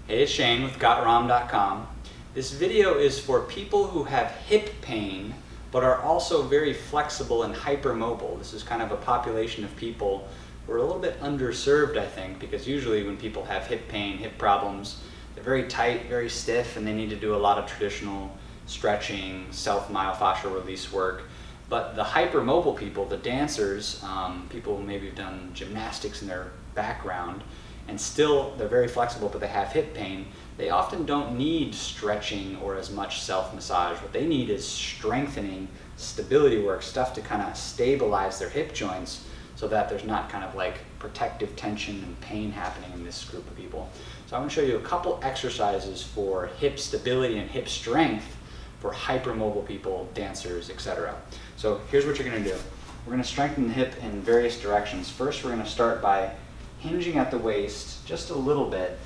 Hey, it's Shane with GotRom.com. This video is for people who have hip pain but are also very flexible and hypermobile. This is kind of a population of people who are a little bit underserved, I think, because usually when people have hip pain, hip problems, they're very tight, very stiff, and they need to do a lot of traditional stretching, self-myofascial release work. But the hypermobile people, the dancers, people who maybe have done gymnastics in their background, and still they're very flexible but they have hip pain, they often don't need stretching or as much self-massage. What they need is strengthening, stability work, stuff to kind of stabilize their hip joints so that there's not kind of like protective tension and pain happening in this group of people. So I'm going to show you a couple exercises for hip stability and hip strength for hypermobile people, dancers, etc. So here's what you're going to do. We're going to strengthen the hip in various directions. First, we're going to start by hinging at the waist just a little bit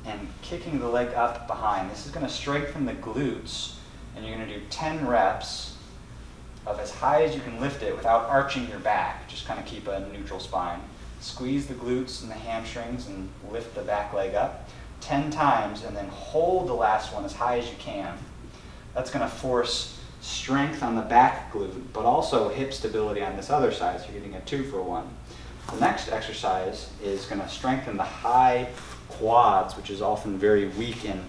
and kicking the leg up behind. This is going to strengthen the glutes, and you're going to do 10 reps of as high as you can lift it without arching your back. Just kind of keep a neutral spine. Squeeze the glutes and the hamstrings and lift the back leg up 10 times, and then hold the last one as high as you can. That's going to force strength on the back glute, but also hip stability on this other side, so you're getting a 2 for 1. The next exercise is going to strengthen the high quads, which is often very weak in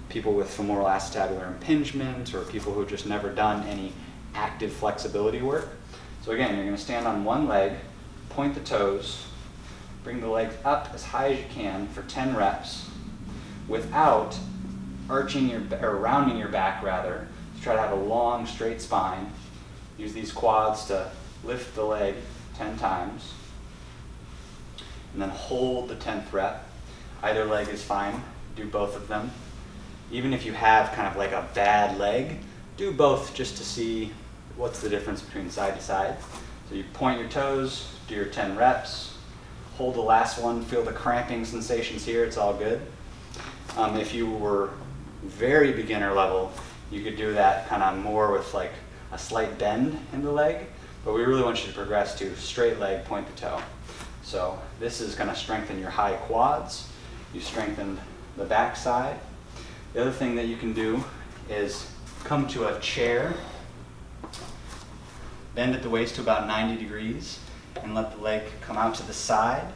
people with femoral acetabular impingement or people who have just never done any active flexibility work. So again, you're going to stand on one leg, point the toes, bring the legs up as high as you can for 10 reps without arching your, or rounding your back rather, to try to have a long straight spine. Use these quads to lift the leg 10 times. And then hold the 10th rep. Either leg is fine, do both of them. Even if you have kind of like a bad leg, do both just to see what's the difference between side to side. So you point your toes, do your 10 reps, hold the last one, feel the cramping sensations here, it's all good. If you were very beginner level, you could do that kind of more with like a slight bend in the leg, but we really want you to progress to straight leg, point the toe. So this is going to strengthen your high quads. You strengthened the back side. The other thing that you can do is come to a chair, bend at the waist to about 90 degrees, and let the leg come out to the side.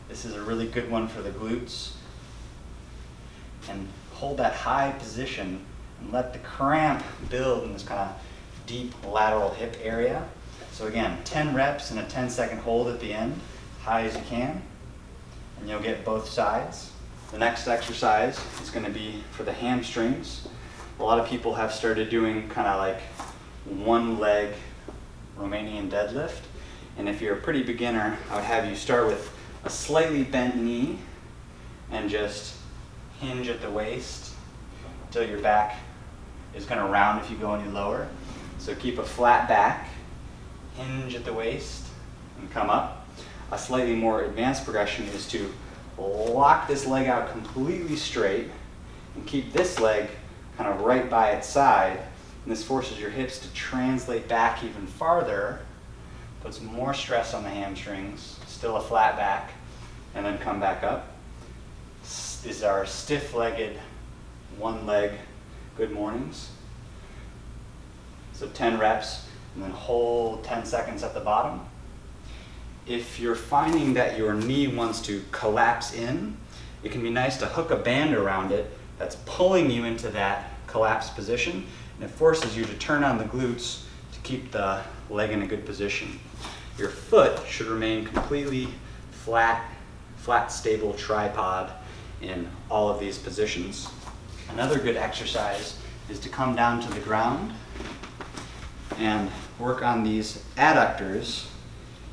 This is a really good one for the glutes. And hold that high position and let the cramp build in this kind of deep lateral hip area. So again, 10 reps and a 10-second hold at the end, high as you can, and you'll get both sides. The next exercise is going to be for the hamstrings. A lot of people have started doing kind of like one leg Romanian deadlift, and if you're a pretty beginner, I would have you start with a slightly bent knee and just hinge at the waist until your back is going to round if you go any lower. So keep a flat back, hinge at the waist, and come up. A slightly more advanced progression is to lock this leg out completely straight and keep this leg kind of right by its side. And this forces your hips to translate back even farther, puts more stress on the hamstrings, still a flat back, and then come back up. These are stiff-legged, one leg good mornings. So 10 reps, and then hold 10 seconds at the bottom. If you're finding that your knee wants to collapse in, it can be nice to hook a band around it that's pulling you into that collapsed position, and it forces you to turn on the glutes to keep the leg in a good position. Your foot should remain completely flat, stable tripod in all of these positions. Another good exercise is to come down to the ground and work on these adductors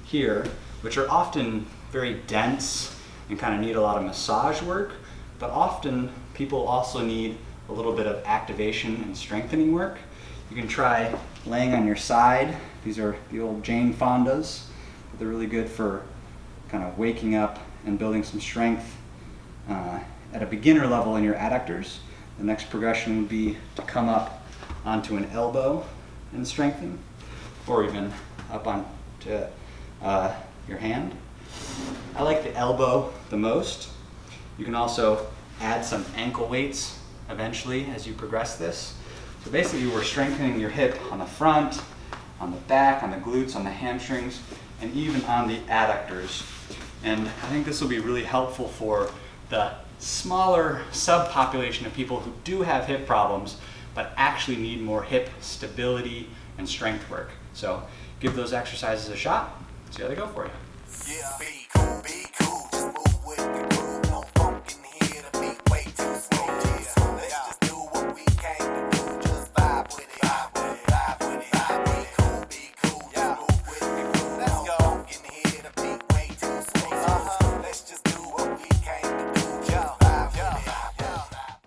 here, which are often very dense and kind of need a lot of massage work, but often people also need a little bit of activation and strengthening work. You can try laying on your side. These are the old Jane Fondas. They're really good for kind of waking up and building some strength at a beginner level in your adductors. The next progression would be to come up onto an elbow and strengthen, or even up onto your hand. I like the elbow the most. You can also add some ankle weights eventually as you progress this. So basically we're strengthening your hip on the front, on the back, on the glutes, on the hamstrings, and even on the adductors. And I think this will be really helpful for the smaller subpopulation of people who do have hip problems but actually need more hip stability and strength work. So give those exercises a shot, see how they go for you.